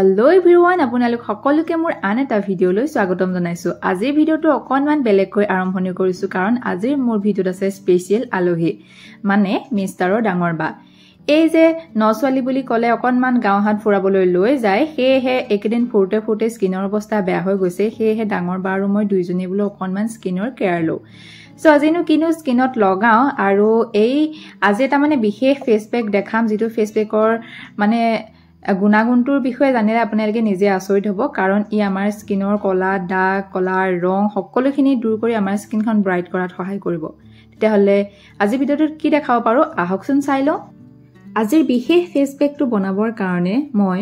Hello everyone, আপোনালোক সকলোকে মোৰ আন এটা ভিডিঅলৈ স্বাগতম জনাইছো। আজিৰ ভিডিঅটো অকনমান বেলেগকৈ আৰম্ভণি কৰিছো কাৰণ আজিৰ মোৰ ভিডিঅত আছে স্পেশাল আলহী মানে মিষ্টাৰৰ ডাঙৰ বা। এই যে নছোৱালী বুলি কলে অকনমান গাঁওহাত ফুৰাবলৈ লৈ যায়, সেয়েহে একেদিন ফুৰতে স্কিনৰ অৱস্থা বেয়া হৈ গৈছে, সেয়েহে ডাঙৰ বা আৰু মই দুইজনী বোলো অকনমান স্কিনৰ কেয়াৰ লও। সো আজিনো কিনো স্কিনত লগাও আৰু এই আজি এটা মানে বিশেষ ফেস প্যাক দেখাম, যেটো ফেস প্যাকৰ মানে গুণাগুণটোৰ বিষয়ে জানিলে আপোনালোকে নিজে আচৰিত হ'ব কাৰণ ই আমাৰ স্কিনৰ কলা দাগ, কলা ৰং সকলোখিনি দূৰ কৰি আমাৰ স্কিনখন ব্ৰাইট কৰাত সহায় কৰিব। তেতিয়াহলে আজি ভিডিঅ'টোত কি দেখাব পাৰো আহকচোন চাই লওঁ। আজিৰ বিশেষ ফেস প্যাকটো বনাবৰ কাৰণে মই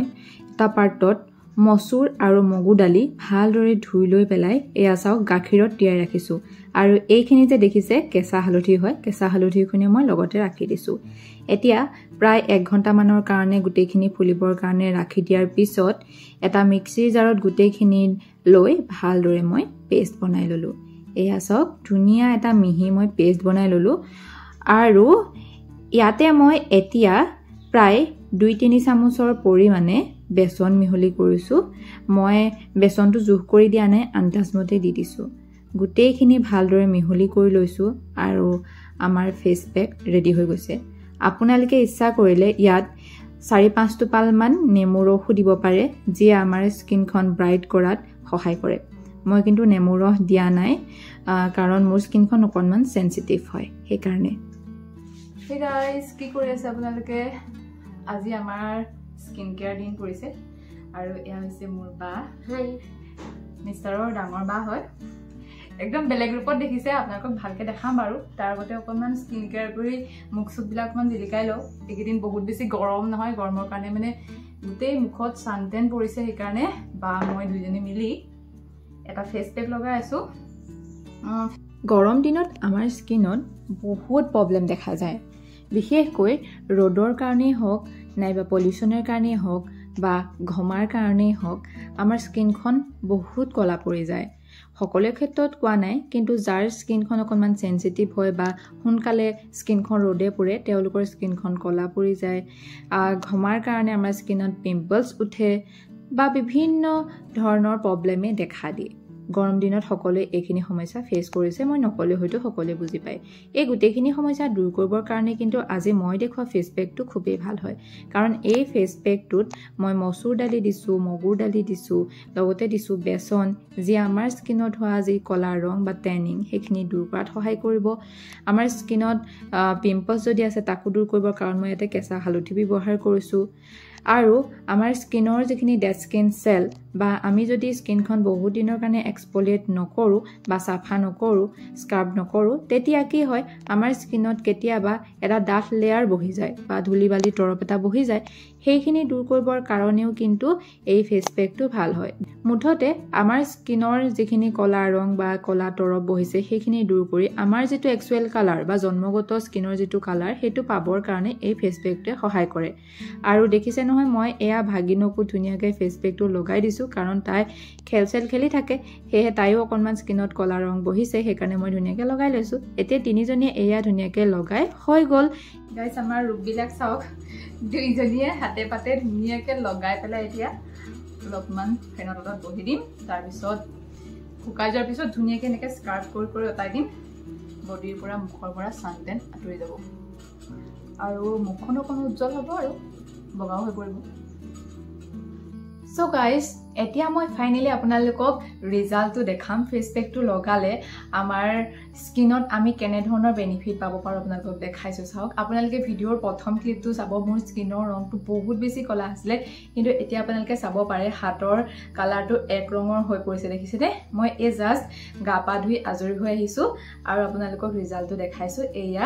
এটা পাত্ৰত মচুৰ আৰু মগু দালি ভালদৰে ধুই লৈ পেলাই এয়া চাওক গাখীৰত তিয়াই ৰাখিছো আৰু এইখিনি যে দেখিছে কেঁচা হালধি হয়, কেঁচা হালধিখিনি মই লগতে ৰাখি দিছো। এতিয়া প্ৰায় 1 ঘণ্টা মানৰ কাৰণে গুটেইখিনি ফুলিবৰ কাৰণে ৰাখি দিয়াৰ পিছত এটা মিক্সিৰ জাৰত গুটেইখিনি লৈ ভালদৰে মই পেষ্ট বনাই ললো। এয়া চাওক ধুনিয়া এটা মিহি মই পেষ্ট বনাই ললো আৰু ইয়াতে মই এতিয়া প্ৰায় 2-3 চামুচৰ পৰিমাণে বেসন মিহলি কৰিছো। মই বেসনটো জুখ কৰি দিয়া নাই, আন্দাজমতে দি দিছো। গুটেইখিনি ভালদৰে মিহলি কৰি লৈছো আৰু আমাৰ ফেস প্যাক ৰেডি হৈ গৈছে। আপোনালোকে ইচ্ছা কৰিলে ইয়াত 4-5 টোপাল মান নেমু ৰস দিব পাৰে, যিয়ে আমাৰ স্কিনখন ব্ৰাইট কৰাত সহায় কৰে। মই কিন্তু নেমু ৰস দিয়া নাই কাৰণ মোৰ স্কিনখন অকনমান সেনসিটিভ হয় সেইকাৰণে। হে গাইস, কি কৰি আছে আপোনালোকে? আজি আমাৰ স্কিন কেয়াৰ দিন পৰিছে আৰু এয়া হৈছে মোৰ বা। হাই মিষ্টাৰৰ ডাঙৰ বা হয়। একদম বেলেগ ৰূপত দেখিছে, আপোনালোকক ভালকে দেখাম বাৰু। তাৰ আগতে অকনমান স্কিন কেয়াৰ কৰি মুখ চুখবিলাক অকমান জিলিকাই লও। এইকেইদিন বহুত বেছি গৰম নহয়, গৰমৰ কাৰণে মানে গোটেই মুখত সানটেন পৰিছে, সেইকাৰণে বা মই দুইজনী মিলি এটা ফেস প্যাক লগাই আছো। গৰম দিনত আমাৰ স্কিনত বহুত প্ৰবলেম দেখা যায়, বিশেষকৈ ৰ'দৰ কাৰণেই হওক নাইবা পলিউশনৰ কাৰণেই হওক বা ঘমাৰ কাৰণেই হওক আমাৰ স্কিনখন বহুত কলা পৰি যায়। সকলো ক্ষেত্ৰত কোৱা নাই, কিন্তু যাৰ স্কিনখন অকনমান সেনসিটিভ হয় বা সোনকালে স্কিনখন ৰ'দে পৰে তেওঁলোকৰ স্কিনখন কলা পৰি যায়। ঘমাৰ কাৰণে আমাৰ স্কিনত পিম্পলছ উঠে বা বিভিন্ন ধৰণৰ প্ৰবলেমে দেখা দিয়ে। গৰম দিনত সকলোৱে এইখিনি সমস্যা ফেস কৰিছে, মই নকলে হয়তো সকলোৱে বুজি পায়। এই গুটেইখিনি সমস্যা দূৰ কৰিবৰ কাৰণে কিন্তু আজি মই দেখুৱা ফেস প্যাকটো খুবেই ভাল হয়, কাৰণ এই ফেস প্যাকটোত মই মচুৰ দালি দিছো, মগুৰ দালি দিছো, লগতে দিছো বেসন, যি আমাৰ স্কিনত হোৱা যি কলা ৰং বা টেনিং সেইখিনি দূৰ কৰাত সহায় কৰিব। আমাৰ স্কিনত পিম্পলছ যদি আছে তাকো দূৰ কৰিবৰ কাৰণ মই ইয়াতে কেঁচা হালধি ব্যৱহাৰ কৰিছো। আৰু আমাৰ স্কিনৰ যিখিনি ডেড স্কিন সেল বা আমি যদি স্কিনখন বহুত দিনৰ কাৰণে এক্সফলিয়েট নকৰো বা সাফা নকৰো, স্ক্ৰাব নকৰো, তেতিয়া কি হয় আমাৰ স্কিনত কেতিয়াবা এটা ডাঠ লেয়াৰ বহি যায় বা ধূলি বালি তৰপ এটা বহি যায়। সেইখিনি দূৰ কৰিবৰ কাৰণেও কিন্তু এই ফেস প্যাকটো ভাল হয়। মুঠতে আমাৰ স্কিনৰ যিখিনি কলা ৰং বা কলা তৰপ বহিছে সেইখিনি দূৰ কৰি আমাৰ যিটো একচুৱেল কালাৰ বা জন্মগত স্কিনৰ যিটো কালাৰ সেইটো পাবৰ কাৰণে এই ফেস প্যাকটোৱে সহায় কৰে। আৰু দেখিছে নহয় মই এয়া ভাগিনকো ধুনীয়াকৈ ফেস প্যাকটো লগাই দিছো কাৰণ তাই খেল খেলি থাকে, সেয়ে তাইও অকনমান স্কিনত কলা ৰং বহিছে, সেইকাৰণে মই ধুনীয়াকৈ লগাই লৈছো। এতিয়া তিনিজনীয়ে এয়া ধুনীয়াকৈ লগাই হৈ গল। গাইস আমাৰ ৰূপবিলাক চাওক, দুইজনীয়ে হাতে পাতে ধুনীয়াকৈ লগাই পেলাই এতিয়া অলপমান ফেনৰ তলত বহি দিম। তাৰপিছত শুকাই যোৱাৰ পিছত ধুনীয়াকৈ এনেকৈ স্কাৰ্ফ কৰি অতাই দিম। বডিৰ পৰা মুখৰ পৰা সানটেন আঁতৰি যাব আৰু মুখখন অকণমান উজ্জ্বল হ'ব আৰু বগাও হৈ পৰিব। সো গাইস, এতিয়া মই ফাইনালি আপোনালোকক ৰিজাল্টটো দেখাম। ফেস প্যাকটো লগালে আমাৰ স্কিনত আমি কেনে ধৰণৰ বেনিফিট পাব পাৰো আপোনালোকক দেখাইছো। চাওক আপোনালোকে ভিডিঅ'ৰ প্ৰথম ক্লিপটো চাব, মোৰ স্কিনৰ ৰংটো বহুত বেছি কলা আছিলে, কিন্তু এতিয়া আপোনালোকে চাব পাৰে হাতৰ কালাৰটো এক ৰঙৰ হৈ পৰিছে, দেখিছেনে? মই এই জাষ্ট গা পা ধুই আজৰি হৈ আহিছো আৰু আপোনালোকক ৰিজাল্টটো দেখাইছো। এয়া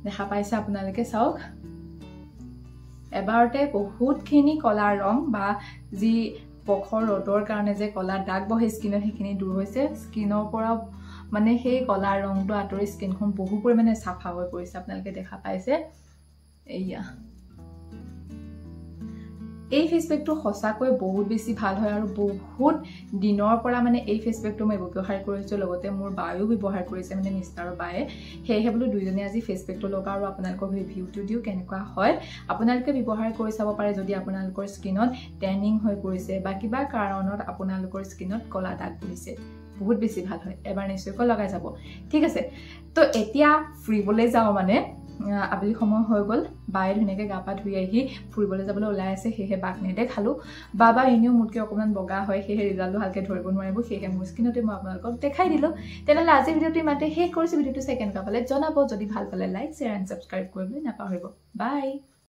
দেখা পাইছে আপোনালোকে, চাওক এবাৰতে বহুতখিনি কলা ৰং বা যি পখৰ ৰ'দৰ কাৰণে যে কলা দাগ বহে স্কিনত সেইখিনি দূৰ হৈছে। স্কিনৰ পৰা মানে সেই কলা ৰংটো আঁতৰি স্কিনখন বহু পৰিমাণে চাফা হৈ পৰিছে, আপোনালোকে দেখা পাইছে। এয়া এই ফেস পেকটো সঁচাকৈ বহুত বেছি ভাল হয় আৰু বহুত দিনৰ পৰা মানে এই ফেস পেকটো মই ব্যৱহাৰ কৰিছো লগতে মোৰ বায়ো ব্যৱহাৰ কৰিছে মানে মিষ্টাৰৰ বায়ে হেহে বলো দুইজনে আজি ফেস পেকটো লগা আৰু আপোনালোকক ৰিভিউটো দিও কেনেকুৱা হয় আপোনালোকে ব্যৱহাৰ কৰি চাব পাৰে যদি আপোনালোকৰ স্কিনত ট্যানিং হৈ পৰিছে বা কিবা কাৰণত আপোনালোকৰ স্কিনত কলা দাগ পৰিছে বহুত বেছি ভাল হয় এবাৰ নিশ্চয়কৈ লগাই যাব ঠিক আছে তো এতিয়া ফুৰিবলৈ যাও মানে আবেলি সময় হৈ গল বাই ধুনিয়াকে গাপা ধুই আহি ফুৰিবলৈ যাবলৈ ওলাই আছে হেহে বাক নেদেখালো বাবা এনেও মুটকে অকমান বগা হয় হেহে ৰিজাল্টটো হালকে ধৰিব নোৱাৰিব হেহে মোৰ স্কিনতে মই আপোনালোকক দেখাই দিলো তেনেহলে আজি ভিডিওটো ইমানতে শেষ কৰিছো ভিডিওটো সেকেন্ড কাপলে জনাব যদি ভাল পালে লাইক শেয়াৰ এণ্ড সাবস্ক্ৰাইব কৰিবলৈ নাপাহৰিব বাই